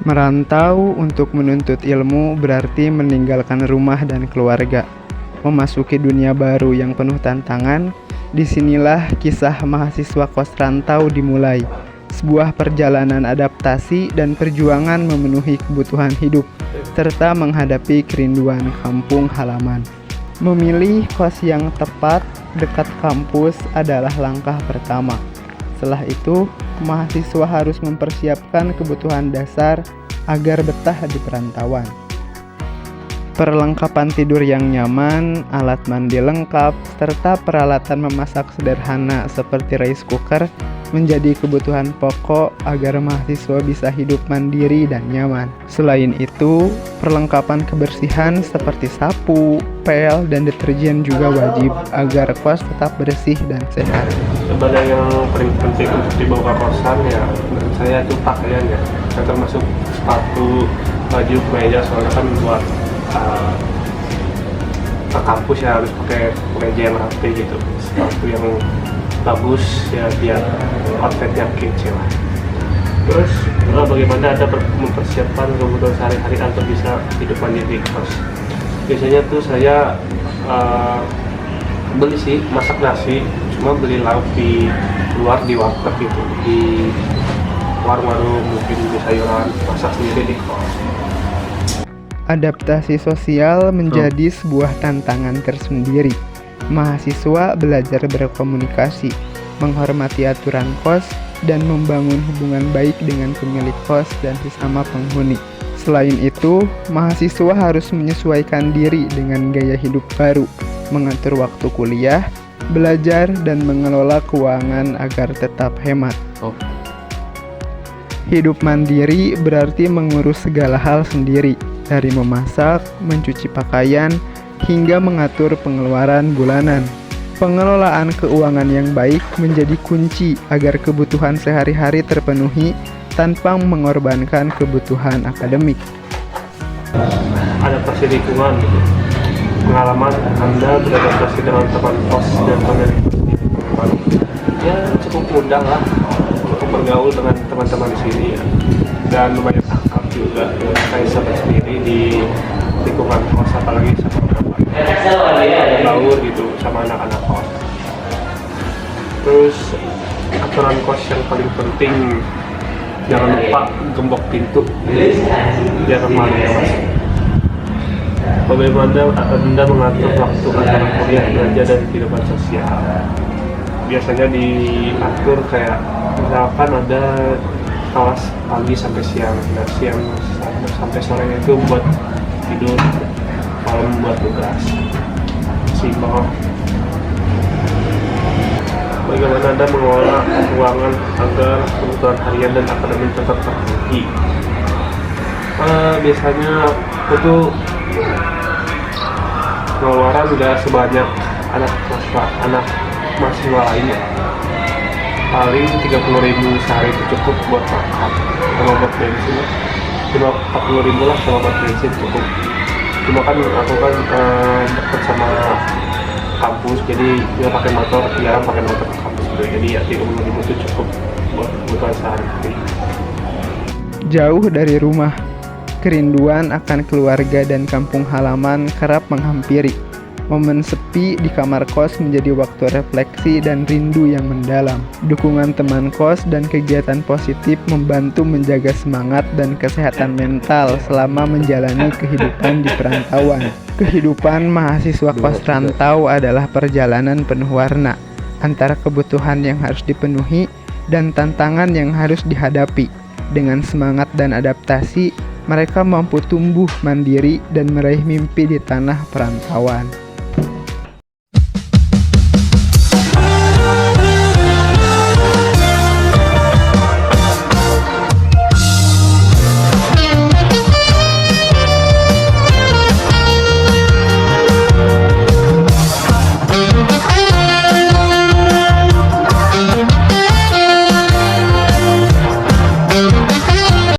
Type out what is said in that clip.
Merantau untuk menuntut ilmu berarti meninggalkan rumah dan keluarga, memasuki dunia baru yang penuh tantangan. Disinilah kisah mahasiswa kos rantau dimulai, sebuah perjalanan adaptasi dan perjuangan memenuhi kebutuhan hidup, serta menghadapi kerinduan kampung halaman. Memilih kos yang tepat dekat kampus adalah langkah pertama. Setelah itu, mahasiswa harus mempersiapkan kebutuhan dasar agar betah di perantauan. Perlengkapan tidur yang nyaman, alat mandi lengkap, serta peralatan memasak sederhana seperti rice cooker menjadi kebutuhan pokok agar mahasiswa bisa hidup mandiri dan nyaman. Selain itu, perlengkapan kebersihan seperti sapu, pel, dan deterjen juga wajib agar kos tetap bersih dan sehat. Sebenarnya yang paling penting untuk dibawa ke kosan ya menurut saya itu pakaian ya, termasuk sepatu, baju, meja, soalnya kan buat ke kampus ya harus pakai meja yang rapi gitu, sepatu yang bagus ya biar outfitnya kece lah. Terus bagaimana Anda mempersiapkan kebutuhan sehari-hari untuk bisa hidup mandiri di kos? Biasanya tuh saya beli sih, masak nasi, cuma beli lauk di luar di warteg gitu, di warung-warung mungkin di sayuran, masak sendiri di kos. Adaptasi sosial menjadi sebuah tantangan tersendiri. Mahasiswa belajar berkomunikasi, menghormati aturan kos, dan membangun hubungan baik dengan pemilik kos dan sesama penghuni. Selain itu, mahasiswa harus menyesuaikan diri dengan gaya hidup baru, mengatur waktu kuliah, belajar, dan mengelola keuangan agar tetap hemat. Hidup mandiri berarti mengurus segala hal sendiri, dari memasak, mencuci pakaian, hingga mengatur pengeluaran bulanan. Pengelolaan keuangan yang baik menjadi kunci agar kebutuhan sehari-hari terpenuhi tanpa mengorbankan kebutuhan akademik. Adaptasi lingkungan gitu. Pengalaman Anda beradaptasi dengan teman kos dan pemilik ya cukup mudah lah untuk bergaul dengan teman-teman di sini ya. Dan lumayan akrab juga saya sendiri di lingkungan kos, apalagi sama berbaur gitu sama anak-anak kos. Terus aturan kos yang paling penting, jangan lupa gembok pintu biar maling yang masuk. Bagaimana Anda mengatur waktu antara kuliah, belajar, dan kehidupan sosial? Biasanya diatur kayak misalkan ada kelas pagi sampai siang, nah siang sampai sore itu buat tidur, malam buat tugas. Simpel. Bagaimana Anda mengelola keuangan agar kebutuhan harian dan akademik tetap terpenuhi? Biasanya aku tuh pengeluaran udah sebanyak anak mahasiswa lainnya. Paling 30.000 sehari itu cukup buat makan, sama buat bensin, cuma 40.000 lah sama buat bensin cukup. Cuma kan aku kan dekat sama kampus, jadi dia pakai motor, jarang pakai motor ke kampus gitu. Jadi ya 30.000 itu cukup buat kebutuhan sehari-hari. Jauh dari rumah, kerinduan akan keluarga dan kampung halaman kerap menghampiri. Momen sepi di kamar kos menjadi waktu refleksi dan rindu yang mendalam. Dukungan teman kos dan kegiatan positif membantu menjaga semangat dan kesehatan mental selama menjalani kehidupan di perantauan. Kehidupan mahasiswa kos rantau adalah perjalanan penuh warna, antara kebutuhan yang harus dipenuhi dan tantangan yang harus dihadapi. Dengan semangat dan adaptasi, mereka mampu tumbuh mandiri dan meraih mimpi di tanah perantauan.